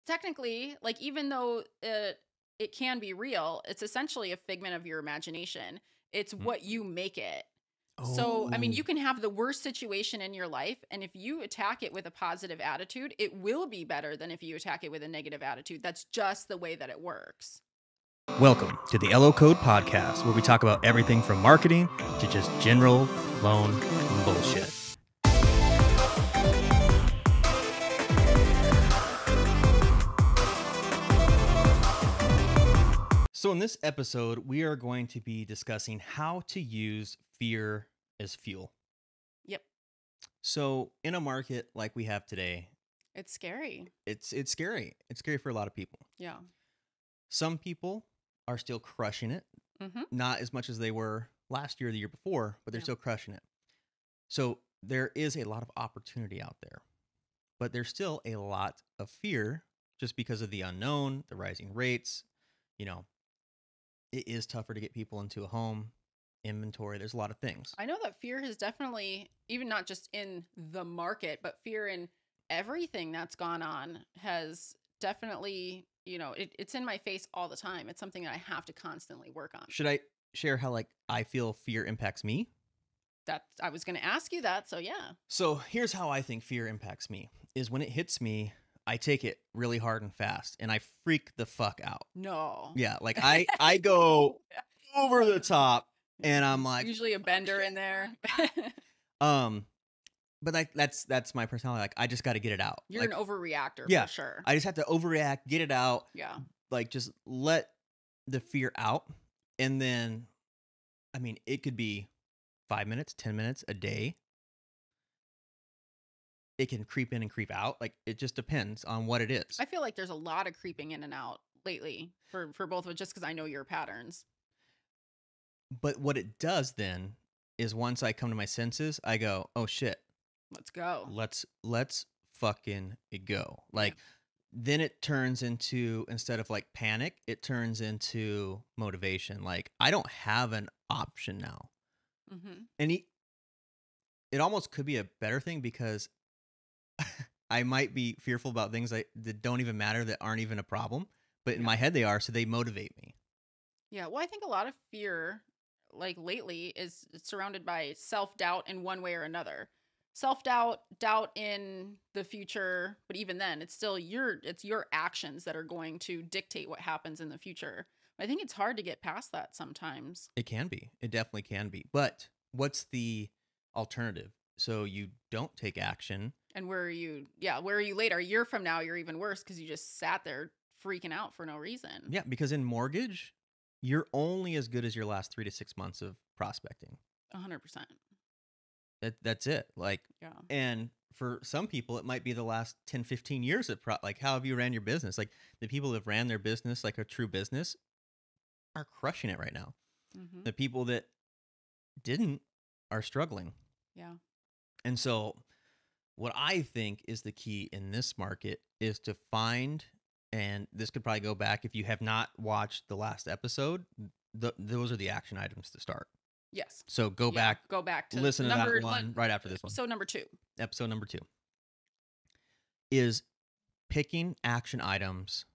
technically, like, even though it can be real, it's essentially a figment of your imagination. It's Mm. what you make it. So, I mean, Oh, you can have the worst situation in your life, and if you attack it with a positive attitude, it will be better than if you attack it with a negative attitude. That's just the way that it works. welcome to the LO Code Podcast, where we talk about everything from marketing to just general loan bullshit. So, in this episode, we are going to be discussing how to use fear as fuel. Yep. So, in a market like we have today, It's scary. it's scary. It's scary for a lot of people. Yeah. Some people are still crushing it, Mm-hmm. not as much as they were last year or the year before, but they're Yeah. still crushing it. So there is a lot of opportunity out there, but there's still a lot of fear just because of the unknown, the rising rates. You know, it is tougher to get people into a home, inventory. There's a lot of things. I know that fear has definitely, even not just in the market, but fear in everything that's gone on has definitely, it's in my face all the time. It's something that I have to constantly work on. Should I share how I feel fear impacts me? I was going to ask you that. So yeah. So here's how I think fear impacts me is when it hits me, I take it really hard and fast and I freak the fuck out. No. Yeah, like I go over the top and I'm like Usually a bender in there. But that's my personality. Like I just got to get it out. You're like, an overreactor yeah, for sure. I just have to overreact, get it out. Yeah. Like just let the fear out. And then, I mean, it could be 5 minutes, 10 minutes, a day. It can creep in and creep out. Like it just depends on what it is. I feel like there's a lot of creeping in and out lately for both of us, just because I know your patterns. But what it does then is once I come to my senses, I go, oh shit. Let's go. Let's fucking go. Like then it turns into, instead of like panic, it turns into motivation. Like I don't have an option now. Mm-hmm. And it almost could be a better thing because I might be fearful about things that don't even matter, that aren't even a problem, but in my head they are, so they motivate me. Yeah, well, I think a lot of fear, like lately, is surrounded by self-doubt in one way or another. Self-doubt, doubt in the future, but even then, it's still your actions that are going to dictate what happens in the future. I think it's hard to get past that sometimes. It can be. It definitely can be. But what's the alternative? So you don't take action. And where are you? Yeah, where are you later? A year from now, you're even worse because you just sat there freaking out for no reason. Yeah, because in mortgage, you're only as good as your last 3 to 6 months of prospecting. 100%. That's it. Like, Yeah. and for some people, it might be the last 10, 15 years of like, how have you ran your business? Like the people that have ran their business like a true business are crushing it right now. Mm-hmm. The people that didn't are struggling. Yeah. And so what I think is the key in this market is to find, and this could probably go back if you have not watched the last episode, those are the action items to start. Yes. So go back to listen to that one right after this one. Episode number 2. Episode number 2 is picking action items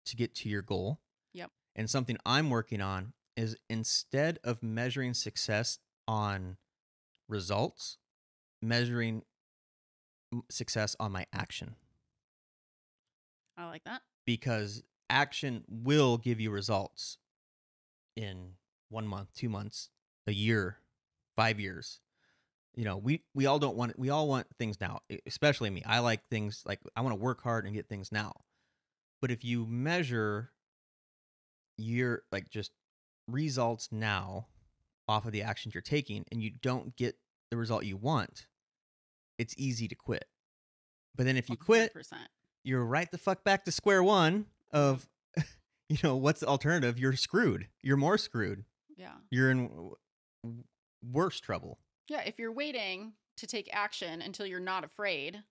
to get to your goal. Yep. And something I'm working on is, instead of measuring success on results, measuring success on my action. I like that. Because action will give you results in 1 month, 2 months, a year, 5 years. You know, we all want things now, especially me. I like things like, I want to work hard and get things now. But if you measure your like just results now off of the actions you're taking and you don't get the result you want, it's easy to quit. But then if you 100%. quit, you're right the fuck back to square one of, what's the alternative? You're screwed. You're more screwed. Yeah. You're in worse trouble. Yeah, if you're waiting to take action until you're not afraid,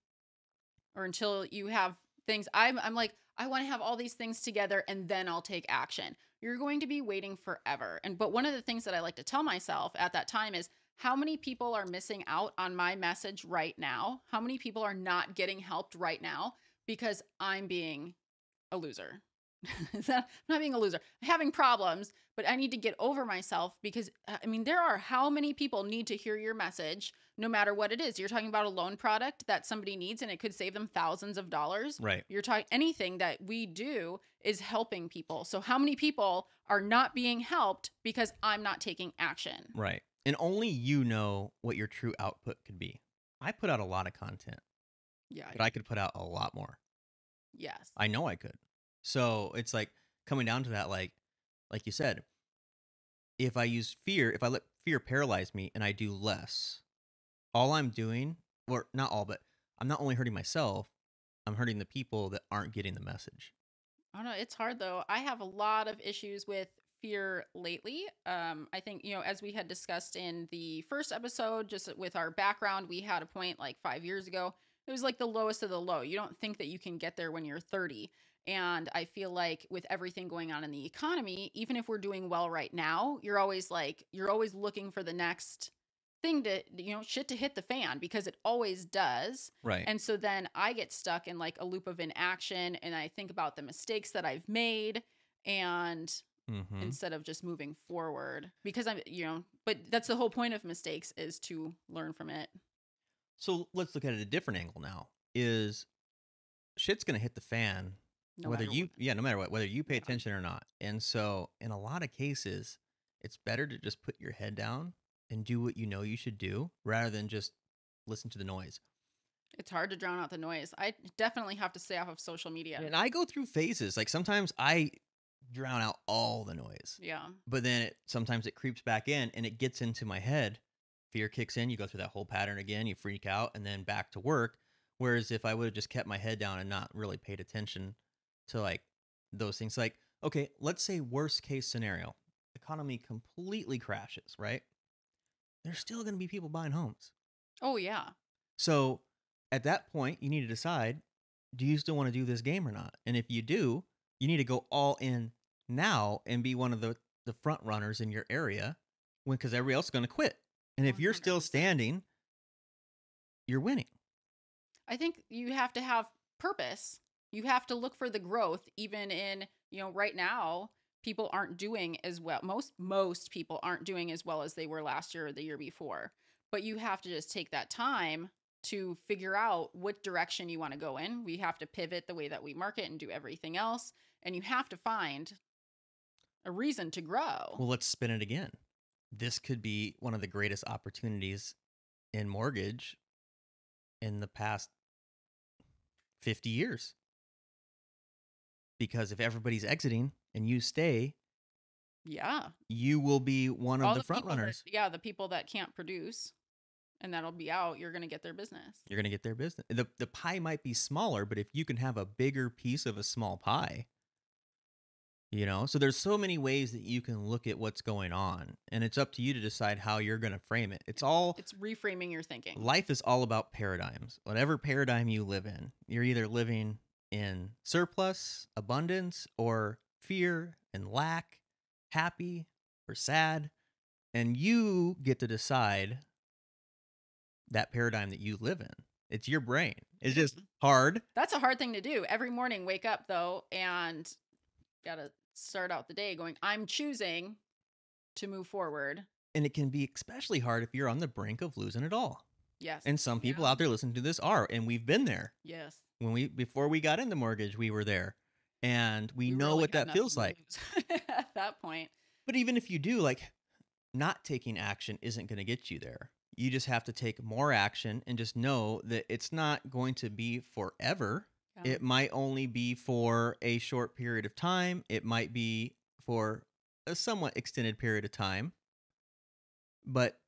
or until you have things, I'm like, I want to have all these things together and then I'll take action. You're going to be waiting forever. But one of the things that I like to tell myself at that time is, how many people are missing out on my message right now? How many people are not getting helped right now because I'm being a loser. I'm not being a loser. Having problems, but I need to get over myself because I mean, there are how many people need to hear your message, no matter what it is. You're talking about a loan product that somebody needs and it could save them thousands of dollars. Right. You're talking anything that we do is helping people. So, how many people are not being helped because I'm not taking action? Right. And only you know what your true output could be. I put out a lot of content, Yeah. but I could put out a lot more. Yes. I know I could. So it's like coming down to that, like you said, if I use fear, if I let fear paralyze me and I do less, all I'm doing, or not all, but I'm not only hurting myself, I'm hurting the people that aren't getting the message. I don't know. It's hard though. I have a lot of issues with fear lately. I think, as we had discussed in the first episode, just with our background, we had a point like 5 years ago. It was like the lowest of the low. You don't think that you can get there when you're 30. And I feel like with everything going on in the economy, even if we're doing well right now, you're always looking for the next thing to, shit to hit the fan because it always does. Right. And so then I get stuck in like a loop of inaction and I think about the mistakes that I've made and Mm-hmm. instead of just moving forward because but that's the whole point of mistakes is to learn from it. So let's look at it a different angle now. Is shit's going to hit the fan No whether matter you, what. yeah, no matter what, whether you pay Yeah. attention or not. And so in a lot of cases, it's better to just put your head down and do what you know you should do rather than just listen to the noise. It's hard to drown out the noise. I definitely have to stay off of social media. And I go through phases. Like sometimes I drown out all the noise, Yeah. but then sometimes it creeps back in and it gets into my head. Fear kicks in. You go through that whole pattern again. You freak out and then back to work. Whereas if I would have just kept my head down and not really paid attention to like those things, like, okay, let's say worst case scenario, economy completely crashes, right? There's still going to be people buying homes. Oh yeah. So at that point, you need to decide, do you still want to do this game or not? And if you do, you need to go all in now and be one of the front runners in your area because everybody else is going to quit. And if you're still 100%. standing, you're winning. I think you have to have purpose. You have to look for the growth even in, right now people aren't doing as well. Most people aren't doing as well as they were last year or the year before. But you have to just take that time to figure out what direction you want to go in. We have to pivot the way that we market and do everything else, and you have to find a reason to grow. Well, let's spin it again. This could be one of the greatest opportunities in mortgage in the past 50 years. Because if everybody's exiting and you stay, Yeah. you will be one of All the the front people that, runners. yeah, the people that can't produce and that'll be out, you're going to get their business. You're going to get their business. The pie might be smaller, but if you can have a bigger piece of a small pie, so there's so many ways that you can look at what's going on, and it's up to you to decide how you're going to frame it. It's reframing your thinking. Life is all about paradigms. Whatever paradigm you live in, you're either living in surplus, abundance, or fear and lack, happy or sad, and you get to decide that paradigm that you live in. It's your brain. It's just hard. That's a hard thing to do. Every morning, wake up though, and gotta start out the day going, I'm choosing to move forward. And it can be especially hard if you're on the brink of losing it all. Yes. And some people out there listening to this are, and we've been there. Yes. Before we got into mortgage, we were there. And we know really what had that feels nothing like. to lose at that point. But even if you do, like, not taking action isn't going to get you there. You just have to take more action and just know that it's not going to be forever. Yeah. It might only be for a short period of time. It might be for a somewhat extended period of time. But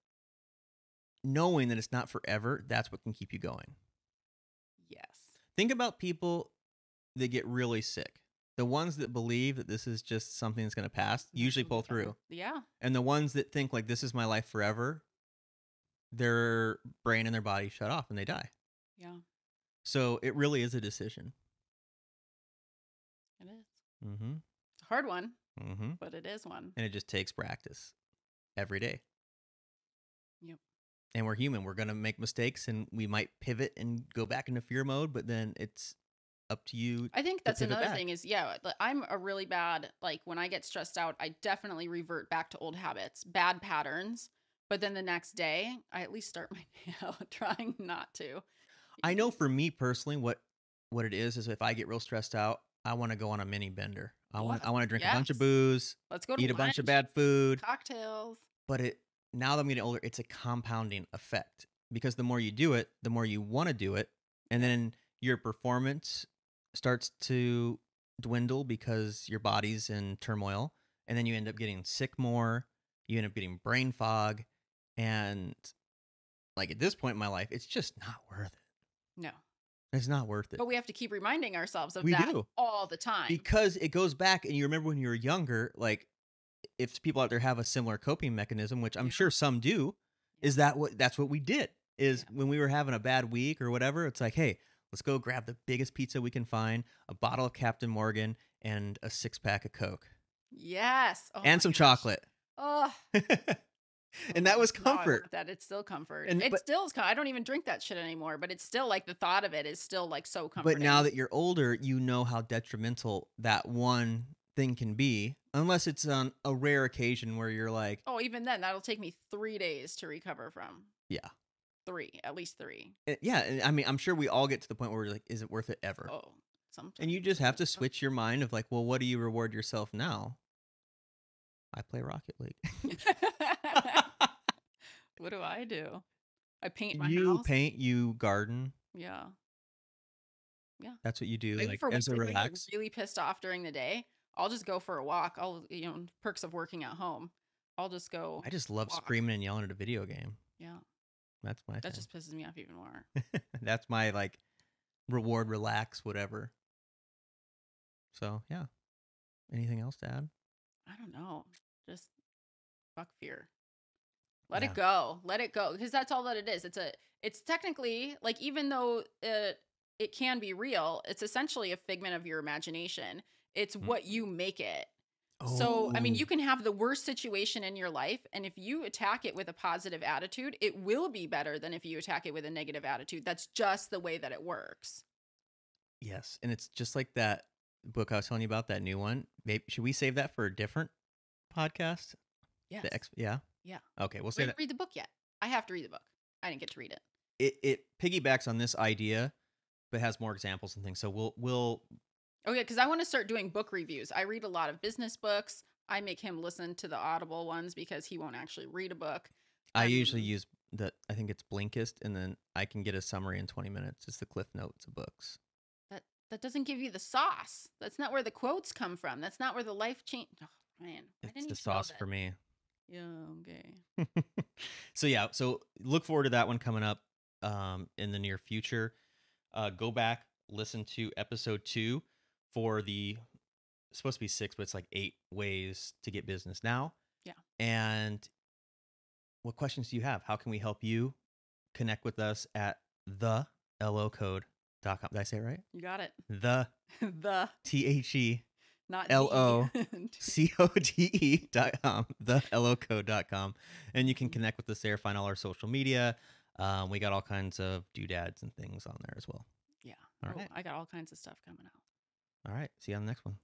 knowing that it's not forever, that's what can keep you going. Yes. Think about people that get really sick. The ones that believe that this is just something that's going to pass usually pull through. Yeah. And the ones that think like this is my life forever, their brain and their body shut off and they die. Yeah. So it really is a decision. It is. Mm-hmm. It's a hard one, Mm-hmm. but it is one. And it just takes practice every day. Yep. And we're human. We're going to make mistakes and we might pivot and go back into fear mode, but then it's up to you I think to that's pivot another back. thing is, yeah, I'm a really bad, like when I get stressed out, I definitely revert back to old habits, bad patterns. But then the next day, I at least start my day out trying not to. I know for me personally, what it is if I get real stressed out, I want to go on a mini bender. Love I want to drink a bunch of Yes. booze, Let's go to eat a bunch of lunch, bad food. cocktails. But it now that I'm getting older, it's a compounding effect because the more you do it, the more you want to do it, and Yeah. then your performance starts to dwindle because your body's in turmoil, and then you end up getting sick more. You end up getting brain fog, and like at this point in my life, it's just not worth it. No. It's not worth it. But we have to keep reminding ourselves of We that do all the time. because it goes back, and you remember when you were younger, like if people out there have a similar coping mechanism, which I'm Yeah. sure some do, Yeah. is that's what we did. Is Yeah. when we were having a bad week or whatever, it's like, hey, let's go grab the biggest pizza we can find, a bottle of Captain Morgan, and a 6-pack of Coke, Yes. Oh and my some gosh. chocolate. Oh, And that was now I comfort. want that. It's still comfort. And It still is. I don't even drink that shit anymore, but it's still like the thought of it is still like so but now comforting. that you're older, you know how detrimental that one thing can be, unless it's on a rare occasion where you're like, Oh, even then, that'll take me 3 days to recover from. yeah. At least three. Yeah, and I mean, I'm sure we all get to the point where we're like, is it worth it ever? Oh, sometimes. And you just have to switch your mind of like, well, what do you reward yourself now? I play Rocket League. What do I do? I paint my You house. paint, you garden. Yeah. Yeah. That's what you do, Maybe like for as once, a if I get relax. really pissed off during the day, I'll just go for a walk. Perks of working at home. I'll just go I just love walk. screaming and yelling at a video game. Yeah. That's my That thing. just pisses me off even more. That's my like reward, relax, whatever. So yeah. Anything else to add? I don't know. Just fuck fear. Let Yeah. it go. Let it go. Because that's all that it is. It's technically like, even though it can be real, it's essentially a figment of your imagination. It's Mm. what you make it. So, I mean, Oh, you can have the worst situation in your life, and if you attack it with a positive attitude, it will be better than if you attack it with a negative attitude. That's just the way that it works. yes. And it's just like that book I was telling you about, that new one. Maybe should we save that for a different podcast? Yes. Yeah. Yeah. Okay, we'll We say didn't that. read the book yet. I have to read the book. I didn't get to read it. It piggybacks on this idea, but has more examples and things. So we'll Oh yeah, because I want to start doing book reviews. I read a lot of business books. I make him listen to the Audible ones because he won't actually read a book. I usually Um, use I think it's Blinkist, and then I can get a summary in 20 minutes. It's the Cliff Notes of books. that doesn't give you the sauce. That's not where the quotes come from. That's not where the life change. Oh man, I It's didn't the even know sauce that. for me. Yeah, okay. So yeah, so look forward to that one coming up in the near future. Go back, listen to episode 2 for it's supposed to be 6, but it's like 8 ways to get business now. Yeah. And what questions do you have? How can we help you? Connect with us at thelocode.com. Did I say it right? You got it. The The THE not LO the. CODE.com, thelocode.com. And you can connect with us there, find all our social media. We got all kinds of doodads and things on there as well. Yeah. All Oh, right. I got all kinds of stuff coming out. All right. See you on the next one.